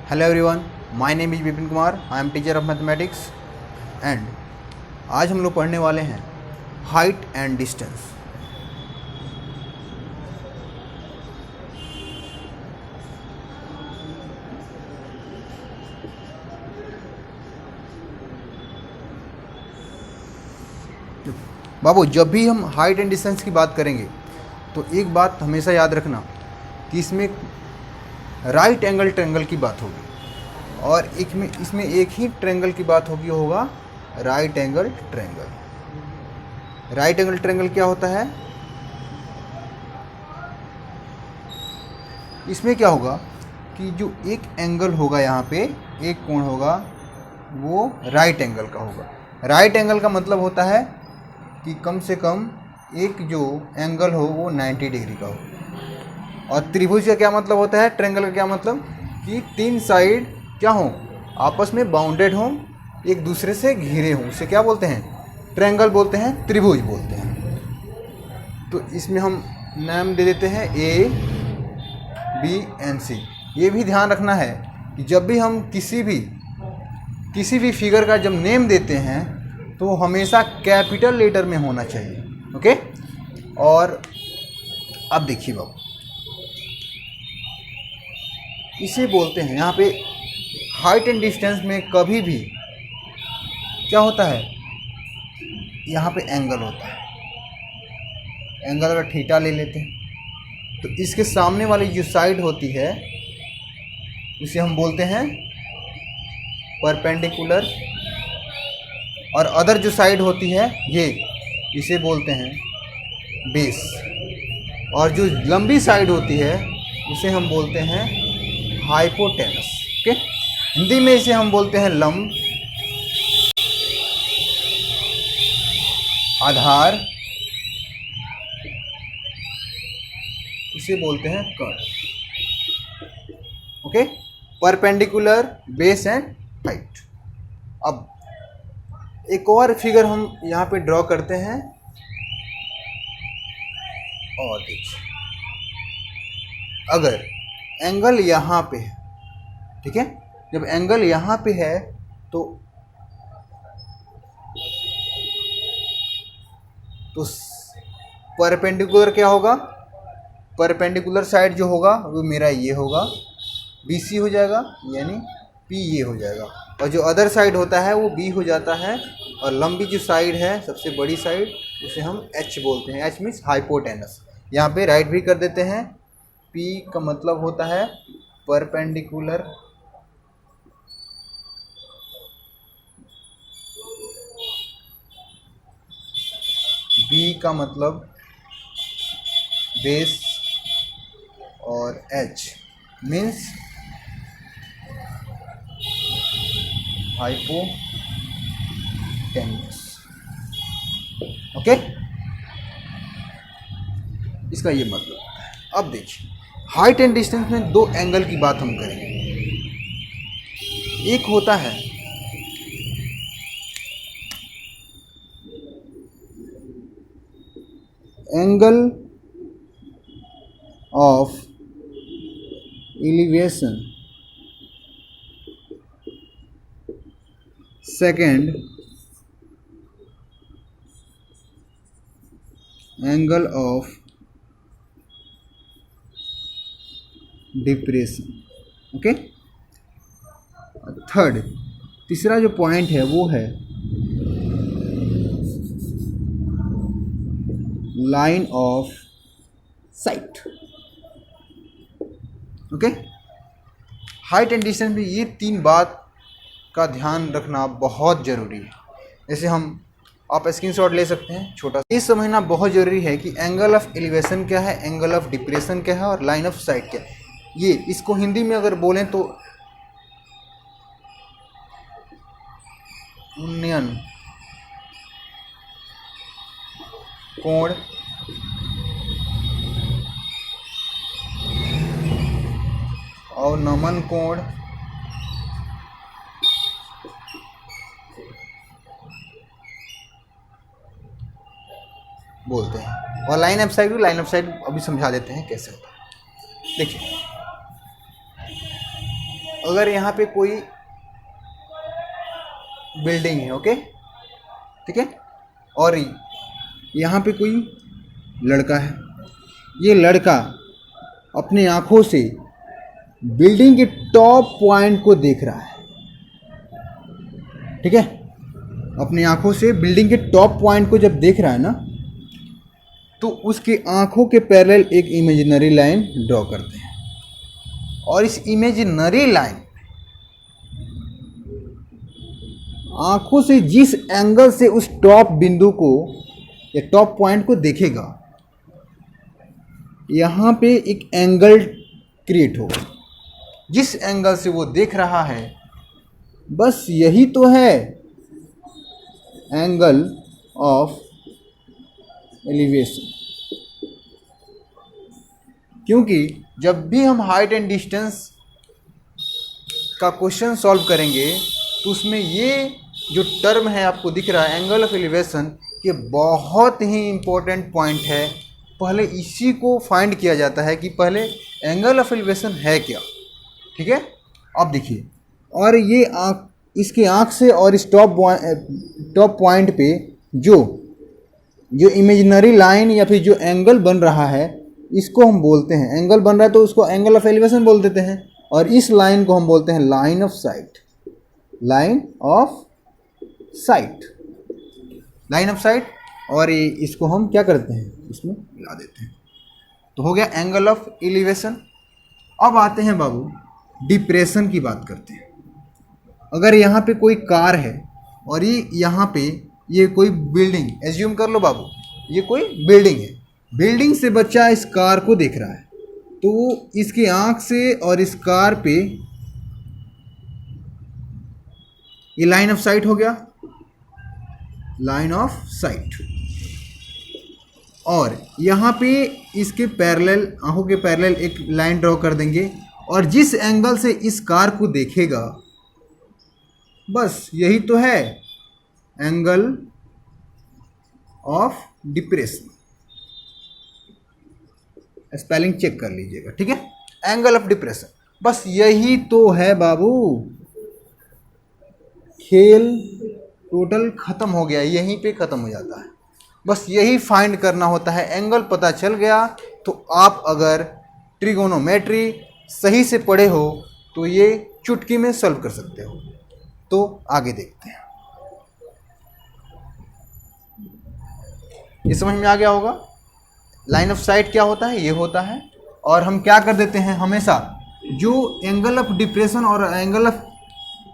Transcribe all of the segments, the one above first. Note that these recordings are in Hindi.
Hello everyone, my name is Vipin Kumar. I am teacher of mathematics and आज हम लोग पढ़ने वाले हैं हाइट एंड डिस्टेंस। बाबू, जब भी हम हाइट एंड डिस्टेंस की बात करेंगे तो एक बात हमेशा याद रखना कि इसमें राइट एंगल ट्रायंगल की बात होगी और इसमें एक ही ट्रायंगल की बात होगी, होगा right angle triangle. Right angle triangle क्या होता है? इसमें क्या होगा कि जो एक एंगल होगा, यहाँ पे एक कोण होगा, वो राइट एंगल का होगा। राइट एंगल का मतलब होता है कि कम से कम एक जो एंगल हो वो 90 डिग्री का हो। और त्रिभुज का क्या मतलब होता है? ट्रायंगल का क्या मतलब कि तीन साइड क्या हो, आपस में बाउंडेड हो, एक दूसरे से घिरे हों, उसे क्या बोलते हैं? ट्रायंगल बोलते हैं, त्रिभुज बोलते हैं। तो इसमें हम नाम दे देते हैं ए, बी एंड सी। ये भी ध्यान रखना है कि जब भी हम किसी भी फिगर का जब नेम देते हैं तो हमेशा कैपिटल लेटर में होना चाहिए। ओके। और अब देखिए बाबू, इसे बोलते हैं यहाँ पे हाइट एंड डिस्टेंस में कभी भी क्या होता है, यहाँ पे एंगल होता है। एंगल अगर थीटा ले लेते हैं तो इसके सामने वाली जो साइड होती है उसे हम बोलते हैं परपेंडिकुलर, और अदर जो साइड होती है इसे बोलते हैं बेस, और जो लंबी साइड होती है उसे हम बोलते हैं हाइपोटेनस। ओके, हिंदी में इसे हम बोलते हैं लंब, आधार, इसे बोलते हैं कर्ण। Okay, perpendicular, base and height. अब एक और फिगर हम यहाँ पे ड्रॉ करते हैं और देखिए, अगर एंगल यहाँ पे है, ठीक है, जब एंगल यहाँ पे है तो परपेंडिकुलर क्या होगा? परपेंडिकुलर साइड जो होगा वो मेरा ये होगा, BC हो जाएगा, यानी P ये हो जाएगा, और जो अदर साइड होता है वो B हो जाता है, और लंबी जो साइड है सबसे बड़ी साइड उसे हम H बोलते हैं। H means hypotenuse. यहाँ पे राइट भी कर देते हैं। P का मतलब होता है परपेंडिकुलर, B का मतलब बेस, और H मीन्स हाइपोटेनस। ओके, इसका ये मतलब होता है। अब देखिए, हाइट एंड डिस्टेंस में दो एंगल की बात हम करेंगे। एक होता है angle of elevation, second angle of depression. Okay, third, तीसरा जो पॉइंट है वो है line of site. Okay, height and distance में ये तीन बात का ध्यान रखना बहुत ज़रूरी है। जैसे आप स्क्रीनशॉट ले सकते हैं छोटा सा। ये समझना बहुत ज़रूरी है कि एंगल ऑफ एलिवेशन क्या है, एंगल ऑफ डिप्रेशन क्या है, और लाइन ऑफ साइट क्या है। ये इसको हिंदी में अगर बोलें तो उन्नयन कोण और नमन कोण बोलते हैं। और लाइन ऑफ साइट अभी समझा देते हैं कैसे होता है। देखिए, अगर यहाँ पे कोई बिल्डिंग है, ओके, ठीक है, और यहाँ पे कोई लड़का है, ये लड़का अपने आँखों से बिल्डिंग के टॉप पॉइंट को देख रहा है, ठीक है, अपनी आंखों से बिल्डिंग के टॉप पॉइंट को जब देख रहा है ना, तो उसकी आंखों के पैरेलल एक इमेजिनरी लाइन ड्रॉ करते हैं, और इस इमेजिनरी लाइन आंखों से जिस एंगल से उस टॉप बिंदु को या टॉप पॉइंट को देखेगा, यहाँ पे एक एंगल क्रिएट होगा। जिस एंगल से वो देख रहा है, बस यही तो है एंगल ऑफ एलिवेशन। क्योंकि जब भी हम हाइट एंड डिस्टेंस का क्वेश्चन सॉल्व करेंगे तो उसमें ये जो टर्म है आपको दिख रहा है एंगल ऑफ एलिवेशन, ये बहुत ही इम्पोर्टेंट पॉइंट है। पहले इसी को फाइंड किया जाता है कि पहले एंगल ऑफ एलिवेशन है क्या, ठीक है। अब देखिए, और ये आँख, इसके आँख से और इस टॉप पॉइंट पे जो इमेजिनरी लाइन या फिर जो एंगल बन रहा है, इसको हम बोलते हैं, एंगल बन रहा है तो उसको एंगल ऑफ एलिवेशन बोल देते हैं, और इस लाइन को हम बोलते हैं line of site. Line of site, line of site, और ये इसको हम क्या करते हैं, इसमें मिला देते हैं, तो हो गया एंगल ऑफ एलिवेशन। अब आते हैं बाबू, डिप्रेशन की बात करते हैं। अगर यहाँ पे कोई कार है और ये यहाँ पे ये कोई बिल्डिंग, एज्यूम कर लो बाबू ये कोई बिल्डिंग है, बिल्डिंग से बच्चा इस कार को देख रहा है, तो इसकी आँख से और इस कार पे ये लाइन ऑफ साइट हो गया, लाइन ऑफ साइट। और यहाँ पे इसके पैरेलल, आँखों के पैरेलल एक लाइन ड्रॉ कर देंगे, और जिस एंगल से इस कार को देखेगा, बस यही तो है angle of depression. Spelling check कर लीजिएगा, ठीक है, एंगल ऑफ डिप्रेशन। बस यही तो है बाबू, खेल टोटल खत्म हो गया, यहीं पे खत्म हो जाता है। बस यही फाइंड करना होता है, एंगल पता चल गया तो आप अगर ट्रिगोनोमेट्री सही से पढ़े हो तो ये चुटकी में सॉल्व कर सकते हो। तो आगे देखते हैं, ये समझ में आ गया होगा लाइन ऑफ साइट क्या होता है, ये होता है। और हम क्या कर देते हैं, हमेशा जो एंगल ऑफ डिप्रेशन और एंगल ऑफ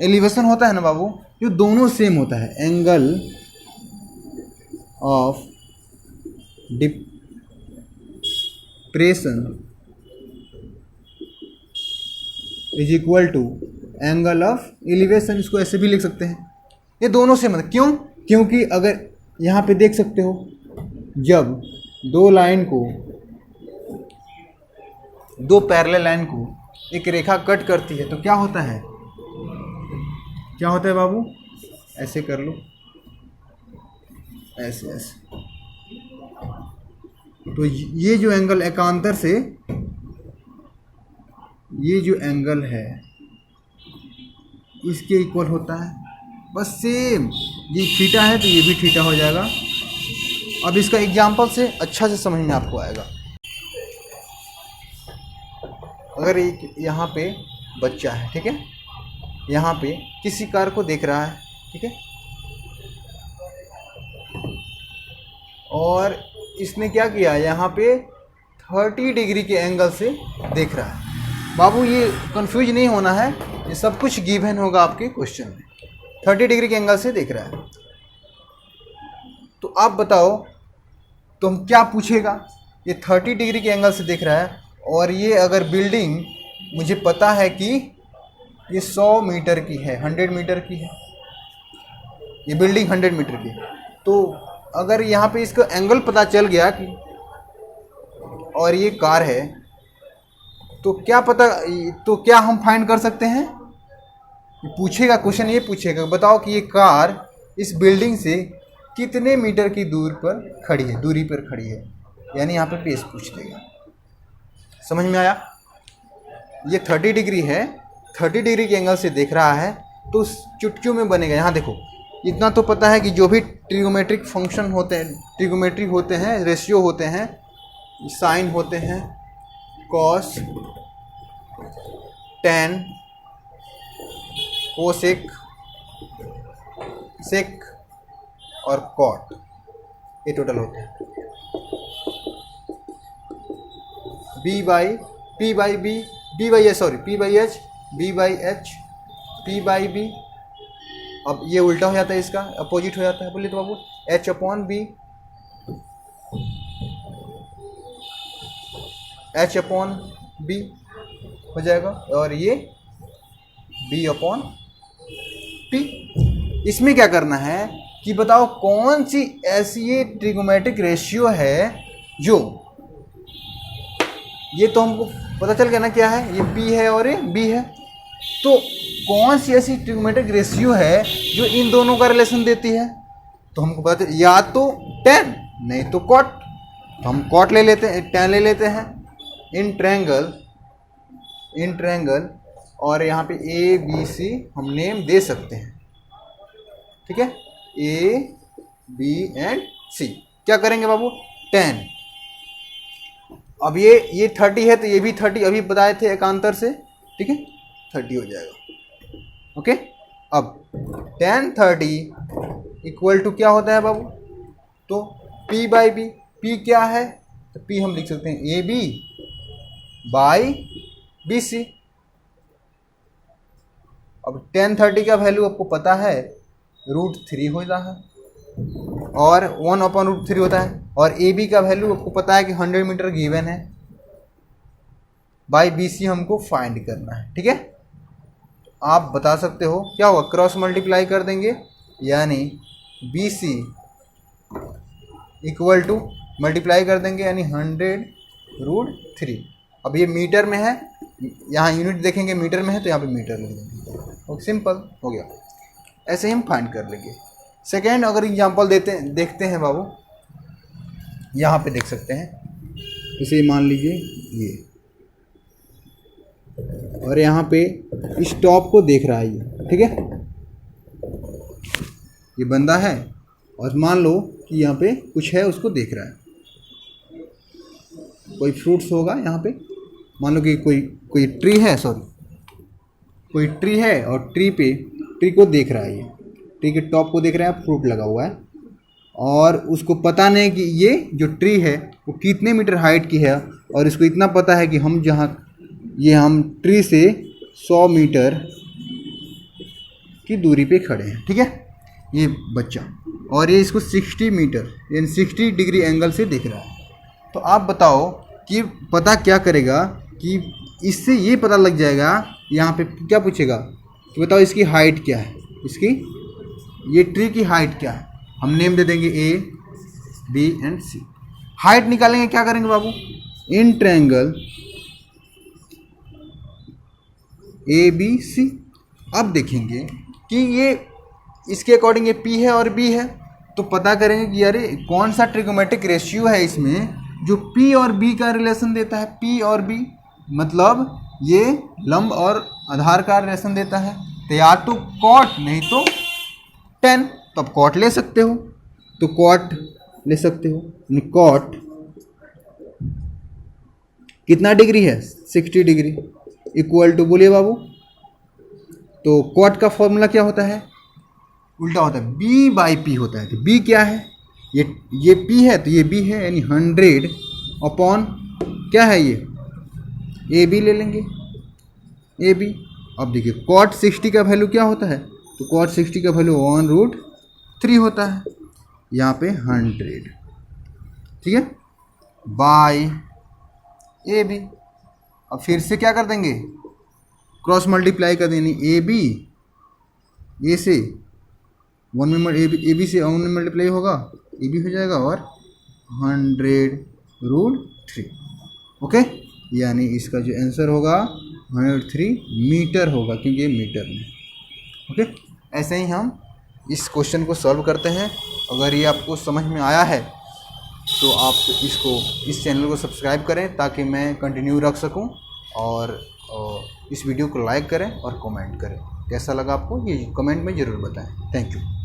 एलिवेशन होता है ना बाबू, जो दोनों सेम होता है, angle of depression is equal to angle of elevation. इसको ऐसे भी लिख सकते हैं, ये दोनों से मतलब क्यों, क्योंकि अगर यहाँ पे देख सकते हो, जब दो लाइन को, दो पैरेलल लाइन को एक रेखा कट करती है तो क्या होता है, क्या होता है बाबू, ऐसे कर लो, ऐसे ऐसे, तो ये जो एंगल एकांतर से, ये जो एंगल है इसके इक्वल होता है, बस सेम, ये थीटा है तो ये भी थीटा हो जाएगा। अब इसका एग्जाम्पल से अच्छा से समझ में आपको आएगा। अगर एक यहाँ पे बच्चा है, ठीक है, यहाँ पे किसी कार को देख रहा है, ठीक है, और इसने क्या किया, यहाँ पे 30 डिग्री के एंगल से देख रहा है। बाबू ये कंफ्यूज नहीं होना है, ये सब कुछ गिवन होगा आपके क्वेश्चन में। 30 डिग्री के एंगल से देख रहा है, तो आप बताओ तो हम क्या पूछेगा, ये 30 डिग्री के एंगल से देख रहा है, और ये अगर बिल्डिंग मुझे पता है कि ये 100 मीटर की है, 100 मीटर की है, ये बिल्डिंग 100 मीटर की है, तो अगर यहाँ पे इसका एंगल पता चल गया कि, और ये कार है, तो क्या पता, तो क्या हम फाइंड कर सकते हैं, ये पूछेगा क्वेश्चन, ये पूछेगा बताओ कि ये कार इस बिल्डिंग से कितने मीटर की दूर पर खड़ी है, दूरी पर खड़ी है, यानी यहाँ पे पेस पूछ लेगा। समझ में आया, ये 30 डिग्री है, 30 डिग्री के एंगल से देख रहा है तो चुटकियों में बनेगा। यहाँ देखो, इतना तो पता है कि जो भी ट्रिगोमेट्रिक फंक्शन होते हैं, ट्रिगोमेट्री होते हैं, रेशियो होते हैं, साइन होते हैं, कॉस, टेन, कोसेक, सेक और कॉट, ये टोटल होते हैं। B by P by B, B by H, sorry P by H, B by H, P by B. अब ये उल्टा हो जाता है, इसका अपोजिट हो जाता है, बोलिए तो बाबू, H upon B, H upon B हो जाएगा, और ये बी अपॉन पी। इसमें क्या करना है कि बताओ कौन सी ऐसी ये ट्रिगोमेट्रिक रेशियो है जो, ये तो हमको पता चल गया ना क्या है, ये पी है और ये बी है, तो कौन सी ऐसी ट्रिगोमेट्रिक रेशियो है जो इन दोनों का रिलेशन देती है। तो हमको पता है या तो टेन नहीं तो कॉट, तो हम कॉट ले लेते हैं, टेन ले लेते हैं इन ट्रायंगल, और यहाँ पे ए बी सी हम नेम दे सकते हैं, ठीक है, ए बी एंड सी। क्या करेंगे बाबू, 10। अब ये 30 है तो ये भी 30 अभी बताए थे एकांतर से, ठीक है, 30 हो जाएगा। ओके, अब 10 30 इक्वल टू क्या होता है बाबू, तो P बाई बी। P क्या है, तो P हम लिख सकते हैं A B by B C. अब 10 30 का वैल्यू आपको पता है √3 होता है, और 1/√3 होता है, और ए बी का वैल्यू आपको पता है कि 100 मीटर गिवन है, बाई बी सी हमको फाइंड करना है, ठीक है। आप बता सकते हो क्या होगा, क्रॉस मल्टीप्लाई कर देंगे, यानी B C equal to multiply कर देंगे, यानी 100√3। अब ये मीटर में है, यहाँ यूनिट देखेंगे मीटर में है तो यहाँ पे मीटर लिख देंगे, ओके, सिंपल हो गया। ऐसे ही हम फाइंड कर लेंगे। सेकेंड अगर एग्जांपल देखते हैं बाबू, यहाँ पे देख सकते हैं, इसे मान लीजिए ये, और यहाँ पे इस टॉप को देख रहा है ये, ठीक है, ये बंदा है, और मान लो कि यहाँ पे कुछ है उसको देख रहा है, कोई फ्रूट्स होगा यहाँ पे, मान लो कि कोई ट्री है, सॉरी कोई ट्री है, और ट्री को देख रहा है, ये ट्री के टॉप को देख रहा है, फ्रूट लगा हुआ है, और उसको पता नहीं कि ये जो ट्री है वो कितने मीटर हाइट की है, और इसको इतना पता है कि हम ट्री से 100 मीटर की दूरी पे खड़े हैं, ठीक है, ये बच्चा, और ये इसको 60 मीटर यानी 60 डिग्री एंगल से देख रहा है। तो आप बताओ कि पता क्या करेगा कि इससे ये पता लग जाएगा, यहाँ पे क्या पूछेगा कि बताओ इसकी हाइट क्या है, इसकी ये ट्री की हाइट क्या है, हम नेम दे देंगे A B and C. Height निकालेंगे, क्या करेंगे बाबू, in triangle A B C. अब देखेंगे कि ये इसके अकॉर्डिंग ये पी है और बी है, तो पता करेंगे कि अरे कौन सा ट्रिगोमेट्रिक रेशियो है इसमें जो पी और बी का रिलेशन देता है। पी और बी मतलब ये लंब और आधार का रिलेशन देता है, तो या तो कॉट नहीं तो टेन, तो आप कॉट ले सकते हो, तो कॉट ले सकते हो, कॉट कितना डिग्री है, 60 डिग्री, इक्वल टू, बोलिए बाबू, तो कॉट का फॉर्मूला क्या होता है, उल्टा होता है, बी बाई पी होता है। तो बी क्या है, ये पी है तो ये बी है, यानी 100 अपॉन क्या है ये ए बी ले लेंगे, ए बी। अब देखिए कॉट 60 का वैल्यू क्या होता है, तो कॉट 60 का वैल्यू 1√3 होता है, यहाँ पे 100, ठीक है, बाई ए बी। अब फिर से क्या कर देंगे, क्रॉस मल्टीप्लाई कर देंगे, ए बी ए से 1 में ए बी से 1 में मल्टीप्लाई होगा, ए बी हो जाएगा, और 100√3, ओके, यानी इसका जो आंसर होगा 103 मीटर होगा, क्योंकि ये मीटर में, ओके। ऐसे ही हम इस क्वेश्चन को सॉल्व करते हैं। अगर ये आपको समझ में आया है तो आप इस चैनल को सब्सक्राइब करें ताकि मैं कंटिन्यू रख सकूं, और और इस वीडियो को लाइक करें और कमेंट करें। कैसा लगा आपको ये कमेंट में ज़रूर बताएं। Thank you.